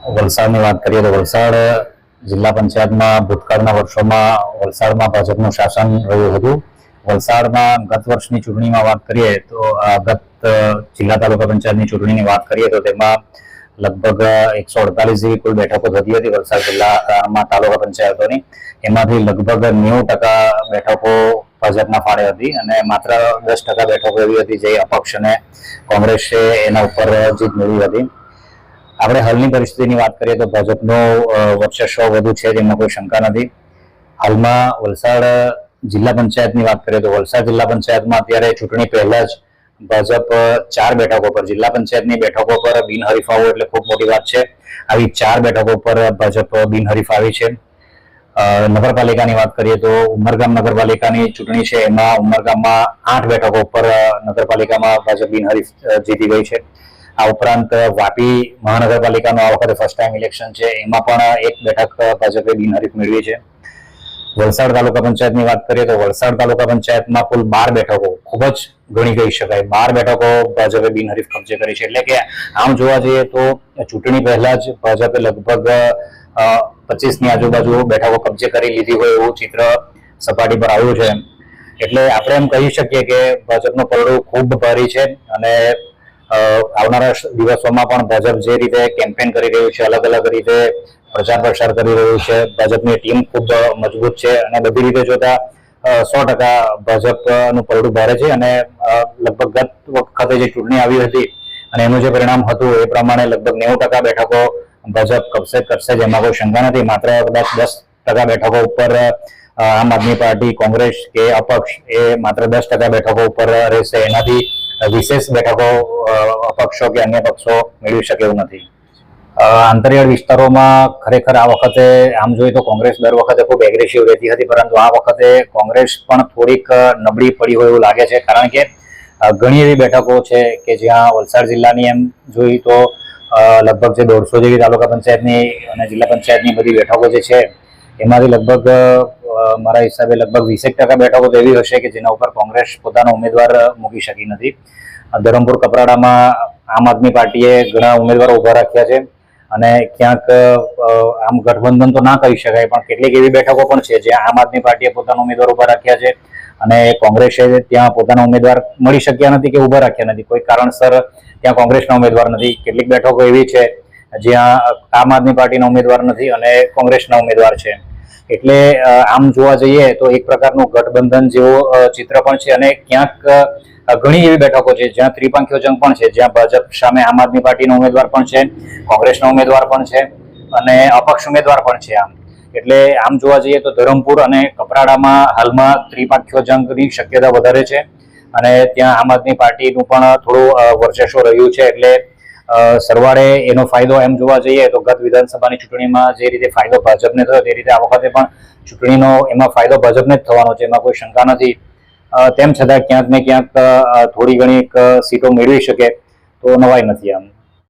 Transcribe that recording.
વલસાડની વાત કરીએ તો વલસાડ જિલ્લા પંચાયતમાં ભૂતકાળના વર્ષોમાં વલસાડમાં ભાજપનું શાસન રહ્યું હતું. વલસાડના ગત વર્ષની ચૂંટણીમાં વાત કરીએ તો ગત જિલ્લા તાલુકા પંચાયતની ચૂંટણીની વાત કરીએ તો તેમાં લગભગ 148 જેવી કુલ બેઠકો થતી હતી વલસાડ જિલ્લામાં તાલુકા પંચાયતોની. એમાંથી લગભગ 90% બેઠકો ભાજપના ફાળે હતી અને માત્ર 10% બેઠકો એવી હતી જે અપક્ષ અને કોંગ્રેસે એના ઉપર જીત મેળવી હતી. આપણે હાલની પરિસ્થિતિની વાત કરીએ તો ભાજપનો વર્ચસ્વ વધુ છે જેમાં કોઈ શંકા નથી. હાલમાં વલસાડ જિલ્લા પંચાયતની વાત કરીએ તો વલસાડ જિલ્લા પંચાયતમાં અત્યારે ચૂંટણી પહેલા જ ભાજપ 4 બેઠકો પર જિલ્લા પંચાયતની બેઠકો પર બિનહરીફ આવવું એટલે ખૂબ મોટી વાત છે. આવી 4 બેઠકો પર ભાજપ બિનહરીફ આવી છે. નગરપાલિકાની વાત કરીએ તો ઉમરગામ નગરપાલિકાની ચૂંટણી છે એમાં ઉમરગામમાં 8 બેઠકો પર નગરપાલિકામાં ભાજપ બિનહરીફ જીતી ગઈ છે. આ ઉપરાંત વાપી મહાનગરપાલિકાનો આ વખતે ફર્સ્ટ ટાઈમ ઇલેક્શન છે એમાં પણ 1 બેઠક ભાજપે બિનહરીફ મેળવી છે. વલસાડ તાલુકા પંચાયતની વાત કરીએ તો વલસાડ તાલુકા પંચાયતમાં કુલ 12 બેઠકો ખૂબ જ ઘણી કહી શકાય. 12 બેઠકો ભાજપે બિનહરીફ કબજે કરી છે. એટલે કે આમ જોવા જઈએ તો ચૂંટણી પહેલા જ ભાજપે લગભગ 25ની આજુબાજુ બેઠકો કબજે કરી લીધી હોય એવું ચિત્ર સપાટી પર આવ્યું છે. એટલે આપણે એમ કહી શકીએ કે ભાજપનું પરડું ખૂબ ભારી છે અને આવનારા દિવસોમાં પણ ભાજપ જે રીતે કેમ્પેન કરી રહ્યું છે, અલગ અલગ રીતે પ્રચાર પ્રસાર કરી રહ્યું છે, ભાજપની ટીમ ખૂબ મજબૂત છે અને બધી રીતે જોતા 100% ભાજપનું પરડું ભારે છે. અને લગભગ ગત વખતે જે ચૂંટણી આવી હતી અને એનું જે પરિણામ હતું એ પ્રમાણે લગભગ 90% બેઠકો ભાજપ કબજે કરશે જેમાં કોઈ શંકા નથી. માત્ર કદાચ 10% બેઠકો ઉપર આમ આદમી પાર્ટી, કોંગ્રેસ કે અપક્ષ એ માત્ર 10% બેઠકો ઉપર રહેશે. એનાથી વિશેષ બેઠકો અપક્ષો કે અન્ય પક્ષો મેળવી શકે એવું નથી. આંતરિયાળ વિસ્તારોમાં ખરેખર આ વખતે આમ જોઈએ તો કોંગ્રેસ દર વખતે ખૂબ એગ્રેસિવ રહેતી હતી, પરંતુ આ વખતે કોંગ્રેસ પણ થોડીક નબળી પડી હોય એવું લાગે છે. કારણ કે ઘણી એવી બેઠકો છે કે જ્યાં વલસાડ જિલ્લાની એમ જોઈ તો લગભગ જે 150 જેવી તાલુકા પંચાયતની અને જિલ્લા પંચાયતની બધી બેઠકો જે છે એમાંથી લગભગ મારા હિસાબે લગભગ 20% બેઠકો તો એવી હશે કે જેના ઉપર કોંગ્રેસ પોતાનો ઉમેદવાર મૂકી શકી નથી. ધરમપુર કપરાડામાં આમ આદમી પાર્ટીએ ઘણા ઉમેદવારો ઉભા રાખ્યા છે અને ક્યાંક આમ ગઠબંધન તો ના કહી શકાય પણ કેટલીક એવી બેઠકો પણ છે જ્યાં આમ આદમી પાર્ટીએ પોતાનો ઉમેદવાર ઉભા રાખ્યા છે અને કોંગ્રેસે ત્યાં પોતાના ઉમેદવાર મળી શક્યા નથી કે ઉભા રાખ્યા નથી. કોઈ કારણસર ત્યાં કોંગ્રેસના ઉમેદવાર નથી. કેટલીક બેઠકો એવી છે જ્યાં આમ આદમી પાર્ટીના ઉમેદવાર નથી અને કોંગ્રેસના ઉમેદવાર છે. એટલે આમ જોવા જઈએ તો એક પ્રકારનું ગઠબંધન જેવો ચિત્ર પણ છે અને ક્યાંક ઘણી એવી બેઠકો છે જ્યાં ત્રિપંખીય જંગ પણ છે, જ્યાં ભાજપ સામે આમ આદમી પાર્ટીનો ઉમેદવાર પણ છે, કોંગ્રેસનો ઉમેદવાર પણ છે અને અપક્ષ ઉમેદવાર પણ છે. એટલે આમ જોવા જઈએ તો ધરમપુર અને કપરાડામાં હાલમાં ત્રિપંખીય જંગની શક્યતા વધારે છે અને ત્યાં આમ આદમી પાર્ટીનું પણ થોડું વર્ચસ્વ રહ્યું છે. એટલે સરવાળે એનો ફાયદો એમ જોવા જઈએ તો ગત વિધાનસભાની ચૂંટણીમાં જે રીતે ફાયદો ભાજપને થયો તે રીતે આ વખતે પણ ચૂંટણીનો એમાં ફાયદો ભાજપને જ થવાનો છે, એમાં કોઈ શંકા નથી. તેમ છતાં ક્યાંક ને ક્યાંક થોડી ઘણી સીટો મેળવી શકે તો નવાઈ નથી. આમ